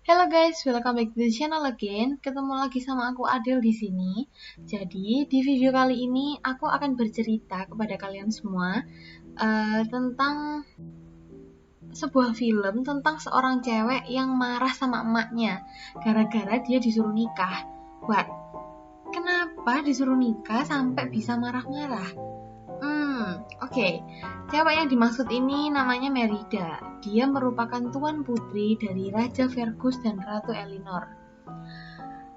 Hello guys, welcome back to the channel again. Ketemu lagi sama aku Adel di sini. Jadi di video kali ini aku akan bercerita kepada kalian semua tentang sebuah film tentang seorang cewek yang marah sama emaknya gara-gara dia disuruh nikah. What? Kenapa disuruh nikah sampai bisa marah-marah? Oke. Cewek yang dimaksud ini namanya Merida. Dia merupakan tuan putri dari Raja Fergus dan Ratu Elinor.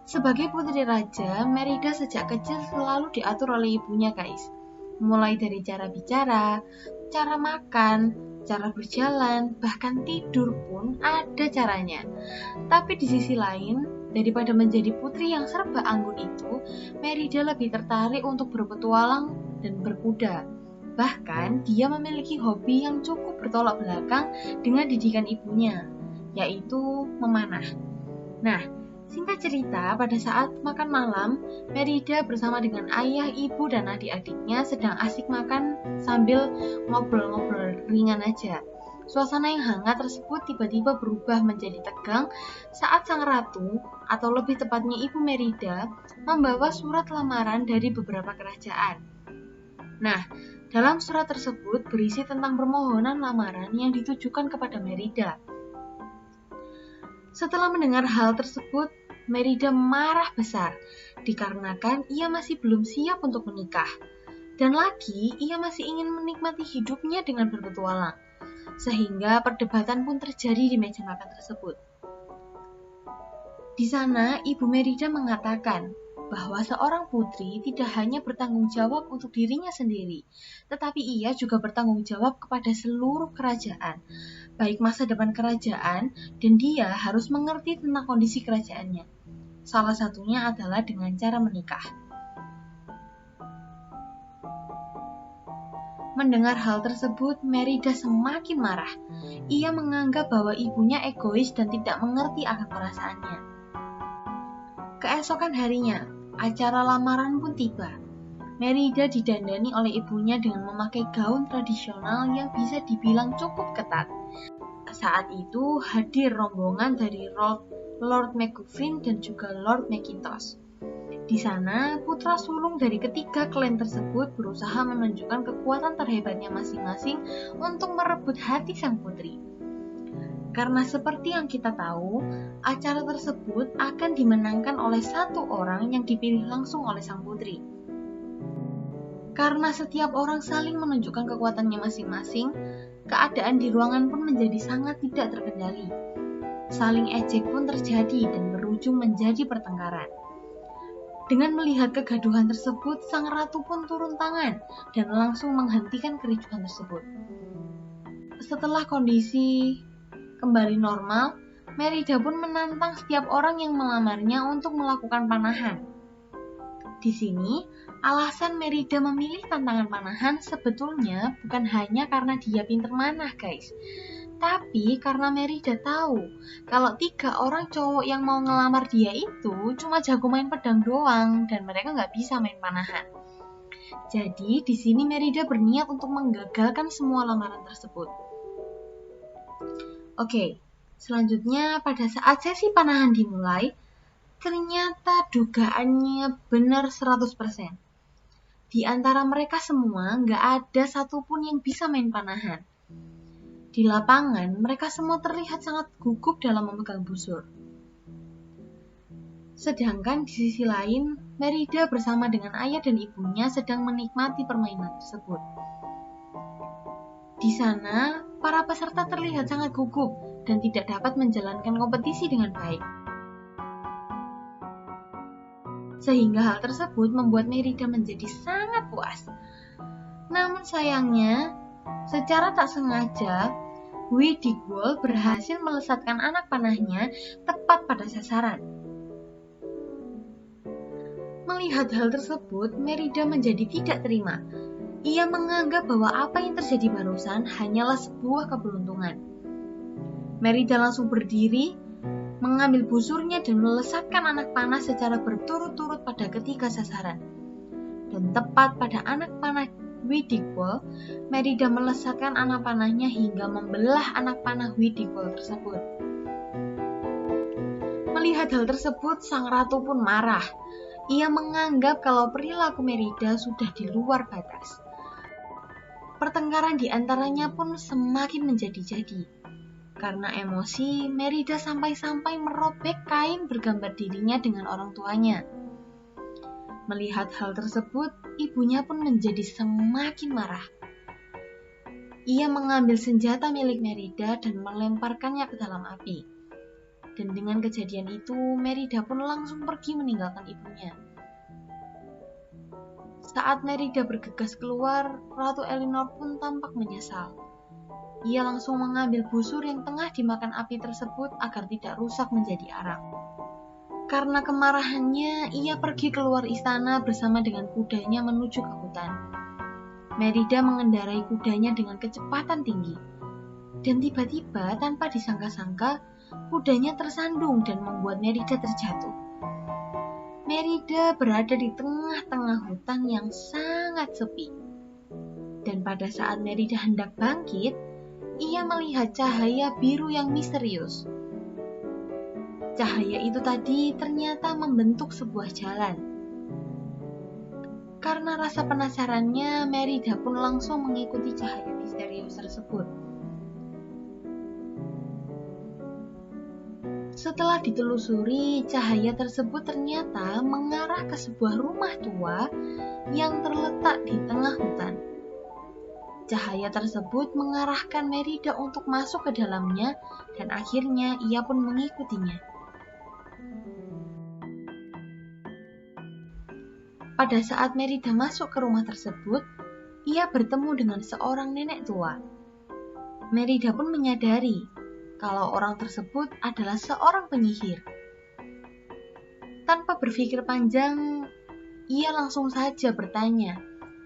Sebagai putri raja, Merida sejak kecil selalu diatur oleh ibunya, guys. Mulai dari cara bicara, cara makan, cara berjalan, bahkan tidur pun ada caranya. Tapi di sisi lain, daripada menjadi putri yang serba anggun itu, Merida lebih tertarik untuk berpetualang dan berkuda. Bahkan, dia memiliki hobi yang cukup bertolak belakang dengan didikan ibunya, yaitu memanah. Nah, singkat cerita, pada saat makan malam, Merida bersama dengan ayah, ibu, dan adik-adiknya sedang asik makan sambil ngobrol-ngobrol ringan aja. Suasana yang hangat tersebut tiba-tiba berubah menjadi tegang saat sang ratu, atau lebih tepatnya ibu Merida, membawa surat lamaran dari beberapa kerajaan. Nah, dalam surat tersebut berisi tentang permohonan lamaran yang ditujukan kepada Merida. Setelah mendengar hal tersebut, Merida marah besar, dikarenakan ia masih belum siap untuk menikah. Dan lagi, ia masih ingin menikmati hidupnya dengan berpetualang. Sehingga perdebatan pun terjadi di meja makan tersebut. Di sana, Ibu Merida mengatakan bahwa seorang putri tidak hanya bertanggung jawab untuk dirinya sendiri, tetapi ia juga bertanggung jawab kepada seluruh kerajaan, baik masa depan kerajaan, dan dia harus mengerti tentang kondisi kerajaannya. Salah satunya adalah dengan cara menikah. Mendengar hal tersebut, Merida semakin marah. Ia menganggap bahwa ibunya egois dan tidak mengerti akan perasaannya. Keesokan harinya, acara lamaran pun tiba. Merida didandani oleh ibunya dengan memakai gaun tradisional yang bisa dibilang cukup ketat. Saat itu hadir rombongan dari Lord McGuffin dan juga Lord Mackintosh. Di sana, putra sulung dari ketiga klan tersebut berusaha menunjukkan kekuatan terhebatnya masing-masing untuk merebut hati sang putri. Karena seperti yang kita tahu, acara tersebut akan dimenangkan oleh satu orang yang dipilih langsung oleh sang putri. Karena setiap orang saling menunjukkan kekuatannya masing-masing, keadaan di ruangan pun menjadi sangat tidak terkendali. Saling ejek pun terjadi dan berujung menjadi pertengkaran. Dengan melihat kegaduhan tersebut, sang ratu pun turun tangan dan langsung menghentikan kericuhan tersebut. Setelah kondisi kembali normal, Merida pun menantang setiap orang yang melamarnya untuk melakukan panahan. Di sini, alasan Merida memilih tantangan panahan sebetulnya bukan hanya karena dia pinter manah, guys. Tapi karena Merida tahu kalau 3 orang cowok yang mau ngelamar dia itu cuma jago main pedang doang dan mereka nggak bisa main panahan. Jadi di sini Merida berniat untuk menggagalkan semua lamaran tersebut. Oke, selanjutnya pada saat sesi panahan dimulai, ternyata dugaannya benar 100%. Di antara mereka semua nggak ada satupun yang bisa main panahan. Di lapangan, mereka semua terlihat sangat gugup dalam memegang busur. Sedangkan di sisi lain, Merida bersama dengan ayah dan ibunya sedang menikmati permainan tersebut. Di sana, para peserta terlihat sangat gugup dan tidak dapat menjalankan kompetisi dengan baik. Sehingga hal tersebut membuat Merida menjadi sangat puas. Namun sayangnya, secara tak sengaja, Widigwall berhasil melesatkan anak panahnya tepat pada sasaran. Melihat hal tersebut, Merida menjadi tidak terima. Ia menganggap bahwa apa yang terjadi barusan hanyalah sebuah keberuntungan. Merida langsung berdiri, mengambil busurnya dan melesatkan anak panah secara berturut-turut pada ketiga sasaran. Dan tepat pada anak panah Widigwall, Merida melesatkan anak panahnya hingga membelah anak panah Widigwall tersebut. Melihat hal tersebut, sang ratu pun marah. Ia menganggap kalau perilaku Merida sudah di luar batas. Pertengkaran di antaranya pun semakin menjadi-jadi. Karena emosi, Merida sampai-sampai merobek kain bergambar dirinya dengan orang tuanya. Melihat hal tersebut, ibunya pun menjadi semakin marah. Ia mengambil senjata milik Merida dan melemparkannya ke dalam api. Dan dengan kejadian itu, Merida pun langsung pergi meninggalkan ibunya. Saat Merida bergegas keluar, Ratu Elinor pun tampak menyesal. Ia langsung mengambil busur yang tengah dimakan api tersebut agar tidak rusak menjadi arang. Karena kemarahannya, ia pergi keluar istana bersama dengan kudanya menuju ke hutan. Merida mengendarai kudanya dengan kecepatan tinggi. Dan tiba-tiba, tanpa disangka-sangka, kudanya tersandung dan membuat Merida terjatuh. Merida berada di tengah-tengah hutan yang sangat sepi. Dan pada saat Merida hendak bangkit, ia melihat cahaya biru yang misterius. Cahaya itu tadi ternyata membentuk sebuah jalan. Karena rasa penasarannya, Merida pun langsung mengikuti cahaya misterius tersebut. Setelah ditelusuri, cahaya tersebut ternyata mengarah ke sebuah rumah tua yang terletak di tengah hutan. Cahaya tersebut mengarahkan Merida untuk masuk ke dalamnya dan akhirnya ia pun mengikutinya. Pada saat Merida masuk ke rumah tersebut, ia bertemu dengan seorang nenek tua. Merida pun menyadari kalau orang tersebut adalah seorang penyihir. Tanpa berpikir panjang, ia langsung saja bertanya,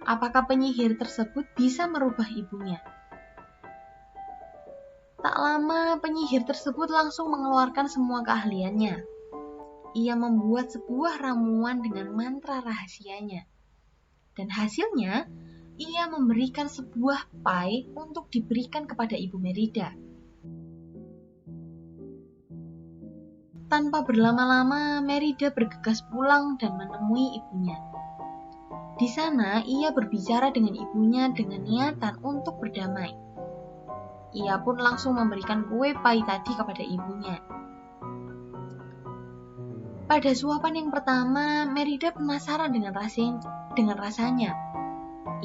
apakah penyihir tersebut bisa merubah ibunya. Tak lama, penyihir tersebut langsung mengeluarkan semua keahliannya. Ia membuat sebuah ramuan dengan mantra rahasianya. Dan hasilnya, ia memberikan sebuah pai untuk diberikan kepada ibu Merida. Tanpa berlama-lama, Merida bergegas pulang dan menemui ibunya. Di sana, ia berbicara dengan ibunya dengan niatan untuk berdamai. Ia pun langsung memberikan kue pai tadi kepada ibunya. Pada suapan yang pertama, Merida penasaran dengan rasanya.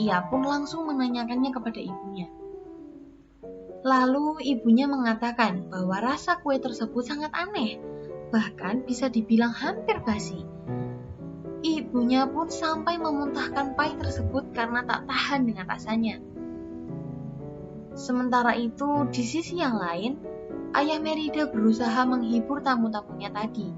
Ia pun langsung menanyakannya kepada ibunya. Lalu ibunya mengatakan bahwa rasa kue tersebut sangat aneh, bahkan bisa dibilang hampir basi. Ibunya pun sampai memuntahkan pai tersebut karena tak tahan dengan rasanya. Sementara itu, di sisi yang lain, ayah Merida berusaha menghibur tamu-tamunya tadi.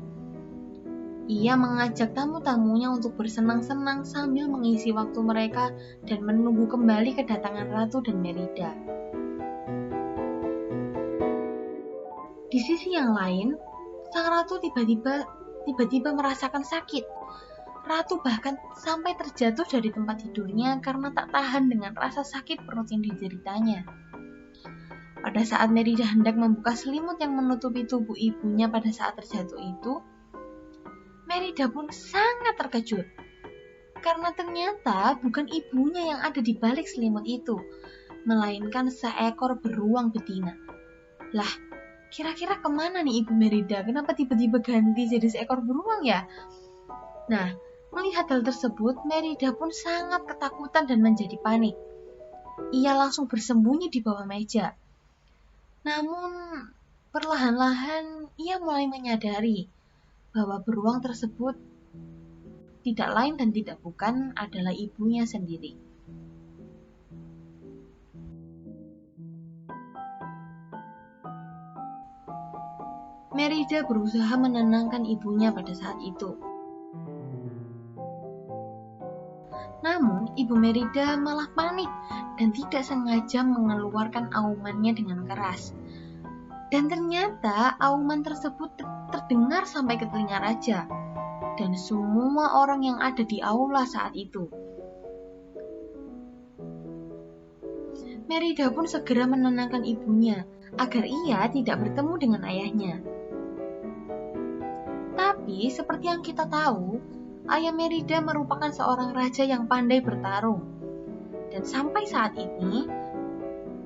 Ia mengajak tamu-tamunya untuk bersenang-senang sambil mengisi waktu mereka dan menunggu kembali kedatangan Ratu dan Merida. Di sisi yang lain, sang ratu tiba-tiba merasakan sakit. Ratu bahkan sampai terjatuh dari tempat tidurnya karena tak tahan dengan rasa sakit perut yang dideritanya. Pada saat Merida hendak membuka selimut yang menutupi tubuh ibunya pada saat terjatuh itu, Merida pun sangat terkejut. Karena ternyata bukan ibunya yang ada di balik selimut itu, melainkan seekor beruang betina. Lah, kira-kira kemana nih ibu Merida? Kenapa tiba-tiba ganti jadi seekor beruang ya? Nah, melihat hal tersebut, Merida pun sangat ketakutan dan menjadi panik. Ia langsung bersembunyi di bawah meja. Namun, perlahan-lahan ia mulai menyadari bahwa beruang tersebut tidak lain dan tidak bukan adalah ibunya sendiri. Merida berusaha menenangkan ibunya pada saat itu. Namun, ibu Merida malah panik dan tidak sengaja mengeluarkan aumannya dengan keras. Dan ternyata auman tersebut terdengar sampai ke telinga raja dan semua orang yang ada di aula saat itu. Merida pun segera menenangkan ibunya agar ia tidak bertemu dengan ayahnya. Tapi seperti yang kita tahu, ayah Merida merupakan seorang raja yang pandai bertarung. Dan sampai saat ini,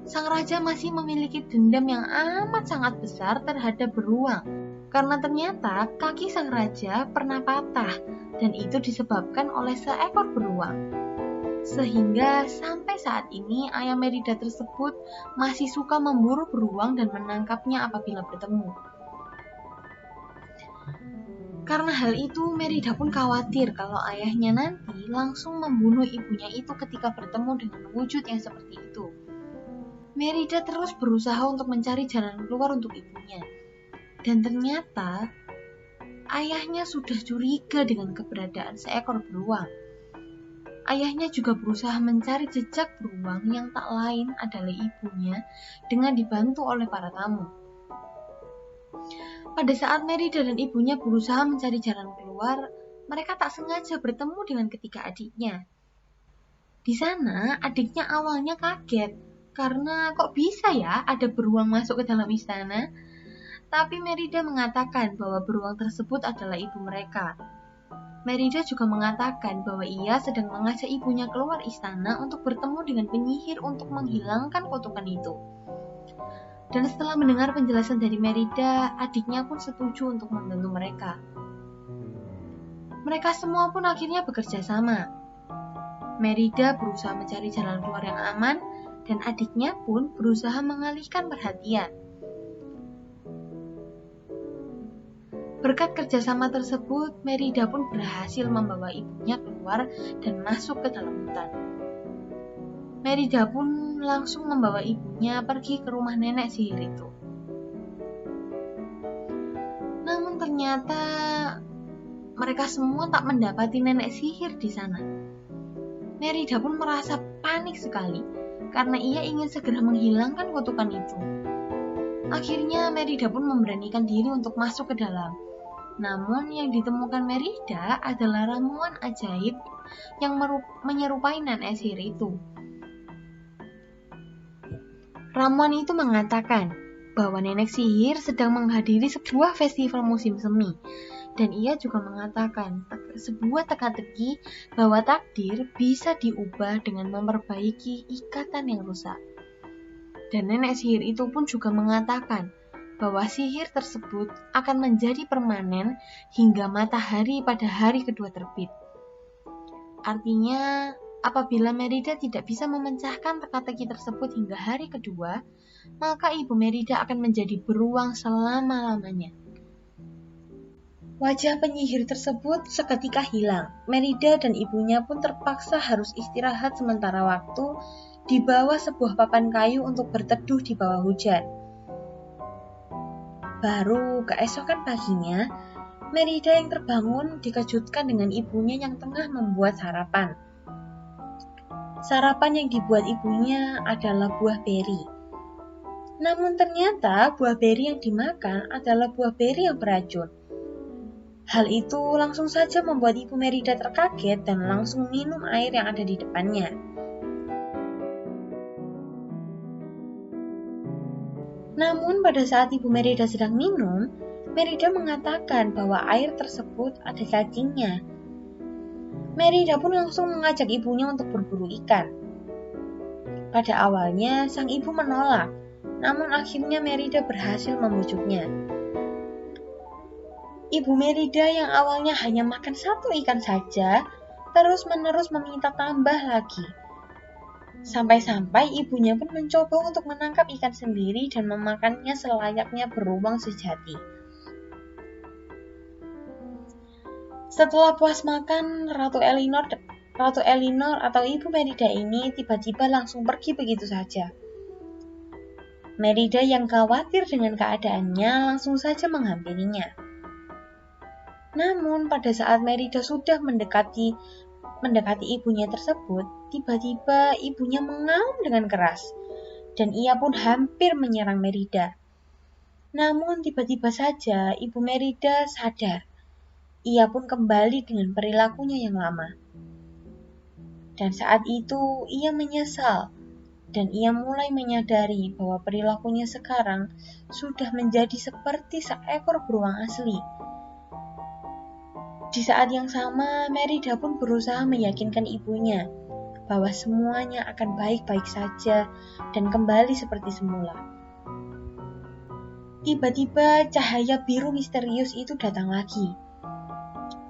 sang raja masih memiliki dendam yang amat sangat besar terhadap beruang. Karena ternyata kaki sang raja pernah patah dan itu disebabkan oleh seekor beruang. Sehingga sampai saat ini ayah Merida tersebut masih suka memburu beruang dan menangkapnya apabila bertemu. Karena hal itu, Merida pun khawatir kalau ayahnya nanti langsung membunuh ibunya itu ketika bertemu dengan wujud yang seperti itu. Merida terus berusaha untuk mencari jalan keluar untuk ibunya. Dan ternyata, ayahnya sudah curiga dengan keberadaan seekor beruang. Ayahnya juga berusaha mencari jejak beruang yang tak lain adalah ibunya dengan dibantu oleh para tamu. Pada saat Merida dan ibunya berusaha mencari jalan keluar, mereka tak sengaja bertemu dengan ketiga adiknya. Di sana, adiknya awalnya kaget karena kok bisa ya ada beruang masuk ke dalam istana. Tapi Merida mengatakan bahwa beruang tersebut adalah ibu mereka. Merida juga mengatakan bahwa ia sedang mengajak ibunya keluar istana untuk bertemu dengan penyihir untuk menghilangkan kutukan itu. Dan setelah mendengar penjelasan dari Merida, adiknya pun setuju untuk membantu mereka. Mereka semua pun akhirnya bekerja sama. Merida berusaha mencari jalan keluar yang aman, dan adiknya pun berusaha mengalihkan perhatian. Berkat kerjasama tersebut, Merida pun berhasil membawa ibunya keluar dan masuk ke dalam hutan. Merida pun langsung membawa ibunya pergi ke rumah nenek sihir itu. Namun ternyata mereka semua tak mendapati nenek sihir di sana. Merida pun merasa panik sekali karena ia ingin segera menghilangkan kutukan itu. Akhirnya Merida pun memberanikan diri untuk masuk ke dalam. Namun yang ditemukan Merida adalah ramuan ajaib yang menyerupai nenek sihir itu. Ramuan itu mengatakan bahwa nenek sihir sedang menghadiri sebuah festival musim semi. Dan ia juga mengatakan sebuah teka-teki bahwa takdir bisa diubah dengan memperbaiki ikatan yang rusak. Dan nenek sihir itu pun juga mengatakan bahwa sihir tersebut akan menjadi permanen hingga matahari pada hari kedua terbit. Artinya, apabila Merida tidak bisa memecahkan teka-teki tersebut hingga hari kedua, maka ibu Merida akan menjadi beruang selama-lamanya. Wajah penyihir tersebut seketika hilang. Merida dan ibunya pun terpaksa harus istirahat sementara waktu di bawah sebuah papan kayu untuk berteduh di bawah hujan. Baru keesokan paginya, Merida yang terbangun dikejutkan dengan ibunya yang tengah membuat sarapan. Sarapan yang dibuat ibunya adalah buah beri. Namun ternyata buah beri yang dimakan adalah buah beri yang beracun. Hal itu langsung saja membuat ibu Merida terkaget dan langsung minum air yang ada di depannya. Namun pada saat ibu Merida sedang minum, Merida mengatakan bahwa air tersebut ada cacingnya. Merida pun langsung mengajak ibunya untuk berburu ikan. Pada awalnya, sang ibu menolak, namun akhirnya Merida berhasil membujuknya. Ibu Merida yang awalnya hanya makan satu ikan saja, terus-menerus meminta tambah lagi. Sampai-sampai ibunya pun mencoba untuk menangkap ikan sendiri dan memakannya selayaknya beruang sejati. Setelah puas makan, Ratu Elinor atau Ibu Merida ini tiba-tiba langsung pergi begitu saja. Merida yang khawatir dengan keadaannya langsung saja menghampirinya. Namun pada saat Merida sudah mendekati ibunya tersebut, tiba-tiba ibunya mengaum dengan keras dan ia pun hampir menyerang Merida. Namun tiba-tiba saja Ibu Merida sadar. Ia pun kembali dengan perilakunya yang lama. Dan saat itu ia menyesal dan ia mulai menyadari bahwa perilakunya sekarang sudah menjadi seperti seekor beruang asli. Di saat yang sama, Merida pun berusaha meyakinkan ibunya bahwa semuanya akan baik-baik saja dan kembali seperti semula. Tiba-tiba cahaya biru misterius itu datang lagi.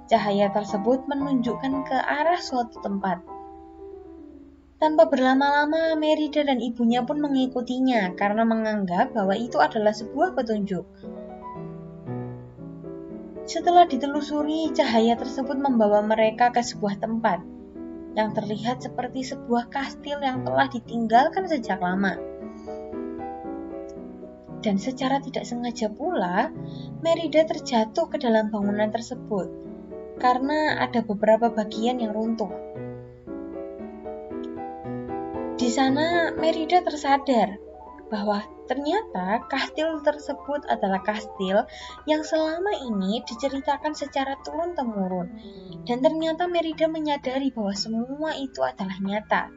Cahaya tersebut menunjukkan ke arah suatu tempat. Tanpa berlama-lama, Merida dan ibunya pun mengikutinya karena menganggap bahwa itu adalah sebuah petunjuk. Setelah ditelusuri, cahaya tersebut membawa mereka ke sebuah tempat yang terlihat seperti sebuah kastil yang telah ditinggalkan sejak lama. Dan secara tidak sengaja pula, Merida terjatuh ke dalam bangunan tersebut karena ada beberapa bagian yang runtuh. Di sana, Merida tersadar bahwa ternyata kastil tersebut adalah kastil yang selama ini diceritakan secara turun-temurun. Dan ternyata Merida menyadari bahwa semua itu adalah nyata.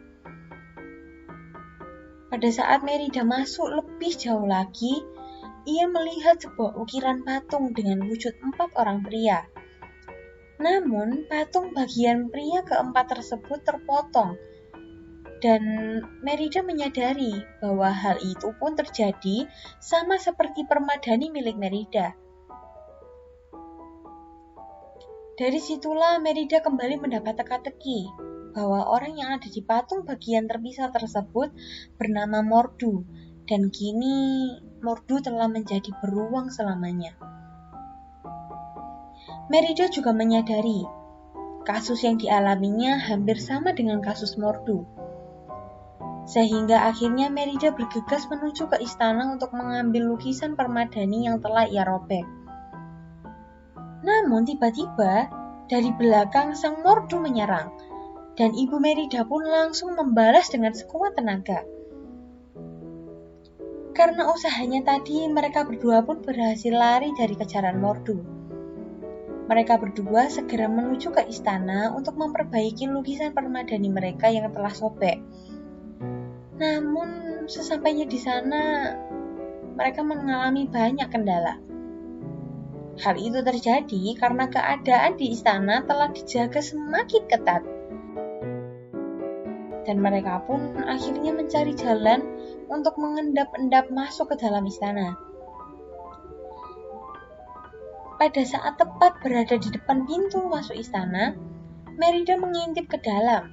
Pada saat Merida masuk lebih jauh lagi, ia melihat sebuah ukiran patung dengan wujud 4 orang pria. Namun, patung bagian pria keempat tersebut terpotong. Dan Merida menyadari bahwa hal itu pun terjadi sama seperti permadani milik Merida. Dari situlah Merida kembali mendapat teka-teki bahwa orang yang ada di patung bagian terpisah tersebut bernama Mordu, dan kini Mordu telah menjadi beruang selamanya. Merida juga menyadari kasus yang dialaminya hampir sama dengan kasus Mordu. Sehingga akhirnya Merida bergegas menuju ke istana untuk mengambil lukisan permadani yang telah ia robek. Namun tiba-tiba dari belakang sang Mordu menyerang, dan ibu Merida pun langsung membalas dengan sekuat tenaga. Karena usahanya tadi, mereka berdua pun berhasil lari dari kejaran Mordu. Mereka berdua segera menuju ke istana untuk memperbaiki lukisan permadani mereka yang telah sobek. Namun, sesampainya di sana, mereka mengalami banyak kendala. Hal itu terjadi karena keadaan di istana telah dijaga semakin ketat. Dan mereka pun akhirnya mencari jalan untuk mengendap-endap masuk ke dalam istana. Pada saat tepat berada di depan pintu masuk istana, Merida mengintip ke dalam.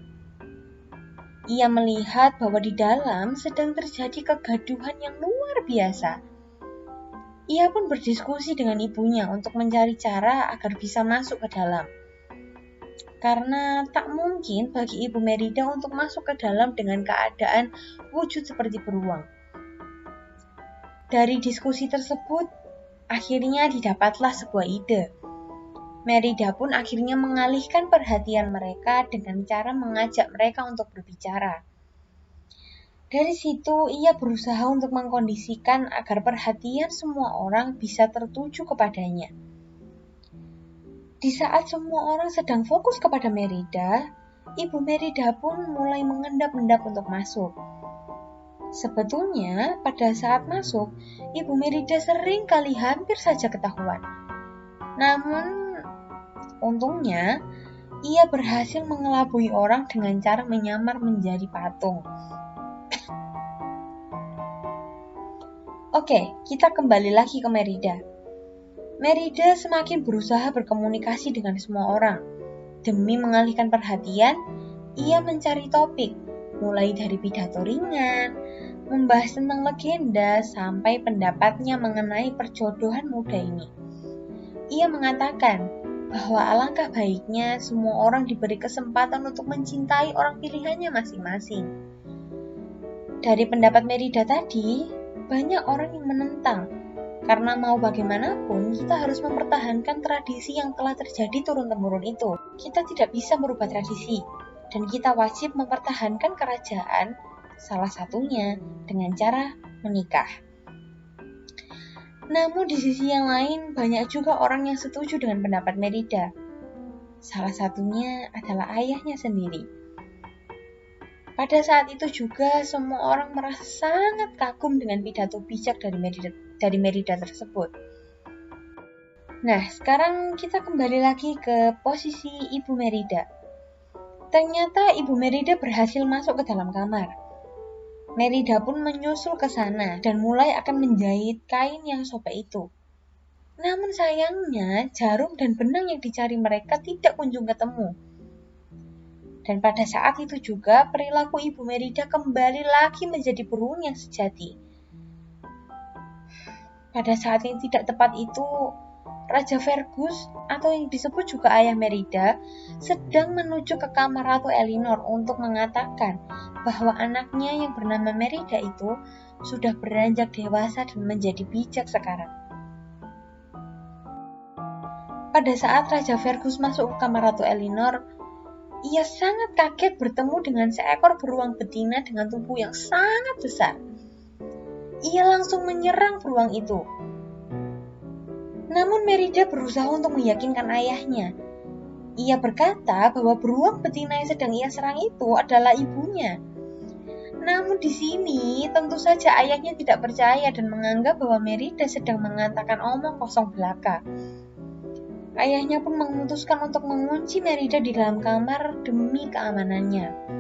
Ia melihat bahwa di dalam sedang terjadi kegaduhan yang luar biasa. Ia pun berdiskusi dengan ibunya untuk mencari cara agar bisa masuk ke dalam. Karena tak mungkin bagi ibu Merida untuk masuk ke dalam dengan keadaan wujud seperti beruang. Dari diskusi tersebut, akhirnya didapatlah sebuah ide. Merida pun akhirnya mengalihkan perhatian mereka dengan cara mengajak mereka untuk berbicara. Dari situ, ia berusaha untuk mengkondisikan agar perhatian semua orang bisa tertuju kepadanya. Di saat semua orang sedang fokus kepada Merida, ibu Merida pun mulai mengendap-endap untuk masuk. Sebetulnya, pada saat masuk, ibu Merida sering kali hampir saja ketahuan. Namun, untungnya, ia berhasil mengelabui orang dengan cara menyamar menjadi patung. Oke, kita kembali lagi ke Merida. Merida semakin berusaha berkomunikasi dengan semua orang. Demi mengalihkan perhatian, ia mencari topik, mulai dari pidato ringan, membahas tentang legenda, sampai pendapatnya mengenai perjodohan muda ini. Ia mengatakan bahwa alangkah baiknya semua orang diberi kesempatan untuk mencintai orang pilihannya masing-masing. Dari pendapat Merida tadi, banyak orang yang menentang, karena mau bagaimanapun kita harus mempertahankan tradisi yang telah terjadi turun-temurun itu. Kita tidak bisa merubah tradisi, dan kita wajib mempertahankan kerajaan, salah satunya dengan cara menikah. Namun di sisi yang lain, banyak juga orang yang setuju dengan pendapat Merida. Salah satunya adalah ayahnya sendiri. Pada saat itu juga, semua orang merasa sangat kagum dengan pidato bijak dari Merida tersebut. Nah, sekarang kita kembali lagi ke posisi Ibu Merida. Ternyata Ibu Merida berhasil masuk ke dalam kamar. Merida pun menyusul ke sana dan mulai akan menjahit kain yang sobek itu. Namun sayangnya, jarum dan benang yang dicari mereka tidak kunjung ketemu. Dan pada saat itu juga, perilaku Ibu Merida kembali lagi menjadi beruang yang sejati. Pada saat yang tidak tepat itu, Raja Fergus atau yang disebut juga ayah Merida sedang menuju ke kamar Ratu Elinor untuk mengatakan bahwa anaknya yang bernama Merida itu sudah beranjak dewasa dan menjadi bijak sekarang. Pada saat Raja Fergus masuk ke kamar Ratu Elinor, ia sangat kaget bertemu dengan seekor beruang betina dengan tubuh yang sangat besar. Ia langsung menyerang beruang itu. Namun Merida berusaha untuk meyakinkan ayahnya. Ia berkata bahwa beruang betina yang sedang ia serang itu adalah ibunya. Namun di sini tentu saja ayahnya tidak percaya dan menganggap bahwa Merida sedang mengatakan omong kosong belaka. Ayahnya pun memutuskan untuk mengunci Merida di dalam kamar demi keamanannya.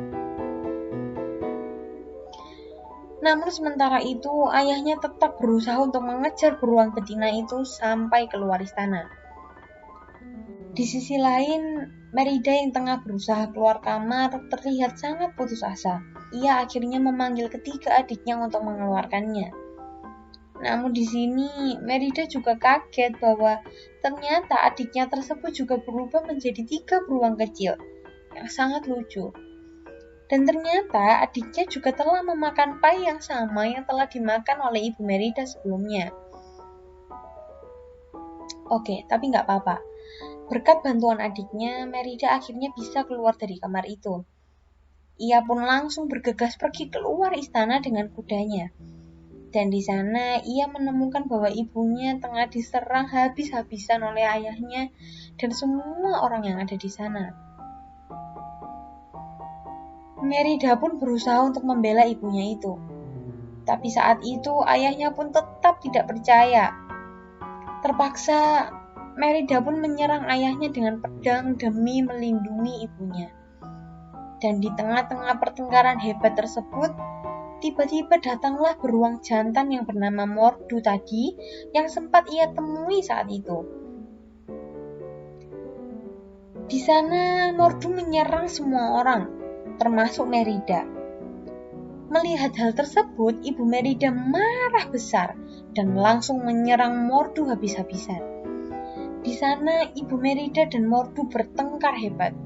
Namun sementara itu, ayahnya tetap berusaha untuk mengejar beruang betina itu sampai keluar istana. Di sisi lain, Merida yang tengah berusaha keluar kamar terlihat sangat putus asa. Ia akhirnya memanggil ketiga adiknya untuk mengeluarkannya. Namun di sini, Merida juga kaget bahwa ternyata adiknya tersebut juga berubah menjadi 3 beruang kecil yang sangat lucu. Dan ternyata adiknya juga telah memakan pai yang sama yang telah dimakan oleh Ibu Merida sebelumnya. Oke, tapi nggak apa-apa. Berkat bantuan adiknya, Merida akhirnya bisa keluar dari kamar itu. Ia pun langsung bergegas pergi keluar istana dengan kudanya. Dan di sana ia menemukan bahwa ibunya tengah diserang habis-habisan oleh ayahnya dan semua orang yang ada di sana. Merida pun berusaha untuk membela ibunya itu. Tapi saat itu ayahnya pun tetap tidak percaya. Terpaksa Merida pun menyerang ayahnya dengan pedang demi melindungi ibunya. Dan di tengah-tengah pertengkaran hebat tersebut, tiba-tiba datanglah beruang jantan yang bernama Mordu tadi yang sempat ia temui saat itu. Di sana Mordu menyerang semua orang, termasuk Merida. Melihat hal tersebut, Ibu Merida marah besar dan langsung menyerang Mordu habis-habisan. Di sana Ibu Merida dan Mordu bertengkar hebat.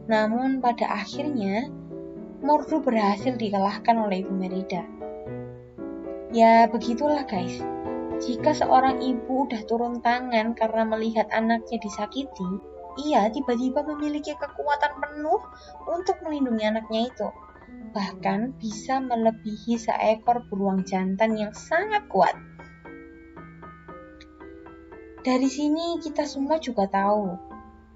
Namun pada akhirnya Mordu berhasil dikalahkan oleh Ibu Merida. Ya begitulah guys. Jika seorang ibu udah turun tangan karena melihat anaknya disakiti, ia tiba-tiba memiliki kekuatan penuh untuk melindungi anaknya itu. Bahkan bisa melebihi seekor beruang jantan yang sangat kuat. Dari sini kita semua juga tahu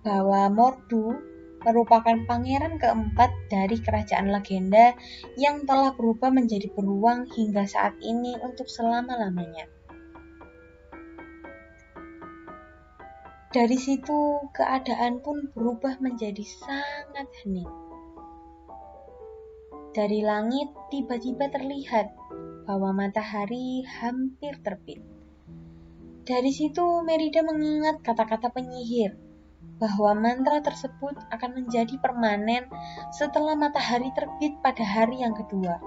bahwa Mordu merupakan pangeran keempat dari kerajaan legenda yang telah berubah menjadi beruang hingga saat ini untuk selama-lamanya. Dari situ keadaan pun berubah menjadi sangat hening. Dari langit tiba-tiba terlihat bahwa matahari hampir terbit. Dari situ Merida mengingat kata-kata penyihir bahwa mantra tersebut akan menjadi permanen setelah matahari terbit pada hari yang kedua.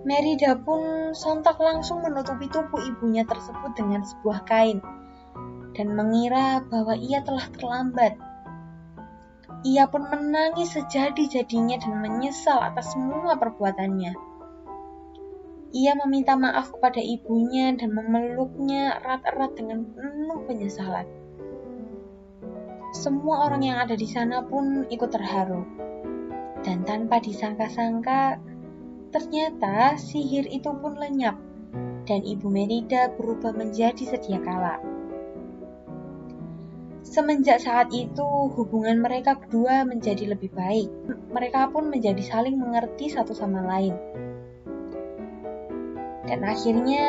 Merida pun sontak langsung menutupi tubuh ibunya tersebut dengan sebuah kain dan mengira bahwa ia telah terlambat. Ia pun menangis sejadi-jadinya dan menyesal atas semua perbuatannya. Ia meminta maaf kepada ibunya dan memeluknya erat-erat dengan penuh penyesalan. Semua orang yang ada di sana pun ikut terharu. Dan tanpa disangka-sangka, ternyata sihir itu pun lenyap dan Ibu Merida berubah menjadi sedia kala. Semenjak saat itu, hubungan mereka berdua menjadi lebih baik. Mereka pun menjadi saling mengerti satu sama lain. Dan akhirnya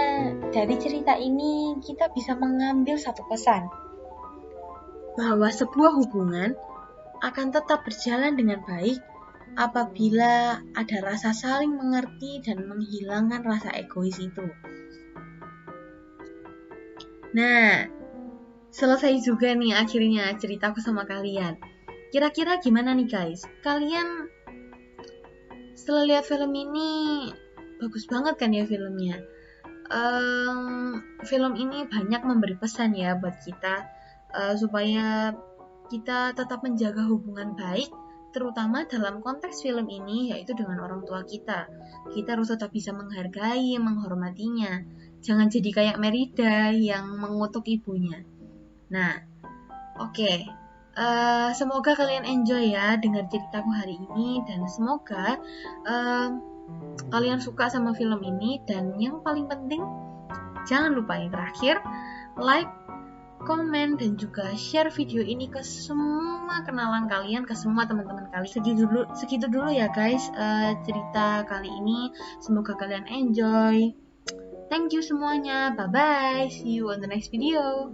dari cerita ini kita bisa mengambil satu pesan, bahwa sebuah hubungan akan tetap berjalan dengan baik apabila ada rasa saling mengerti dan menghilangkan rasa egois itu. Nah, selesai juga nih akhirnya ceritaku sama kalian. Kira-kira gimana nih guys? Kalian setelah lihat film ini, bagus banget kan ya filmnya? Film ini banyak memberi pesan ya buat kita, supaya kita tetap menjaga hubungan baik, terutama dalam konteks film ini yaitu dengan orang tua kita. Kita harus tetap bisa menghargai, menghormatinya. Jangan jadi kayak Merida yang mengutuk ibunya. Nah, oke. Semoga kalian enjoy ya dengar ceritaku hari ini, dan semoga kalian suka sama film ini. Dan yang paling penting, jangan lupa yang terakhir, like, komen, dan juga share video ini ke semua kenalan kalian, ke semua teman-teman kalian. Segitu dulu ya guys cerita kali ini. Semoga kalian enjoy. Thank you semuanya. Bye-bye. See you on the next video.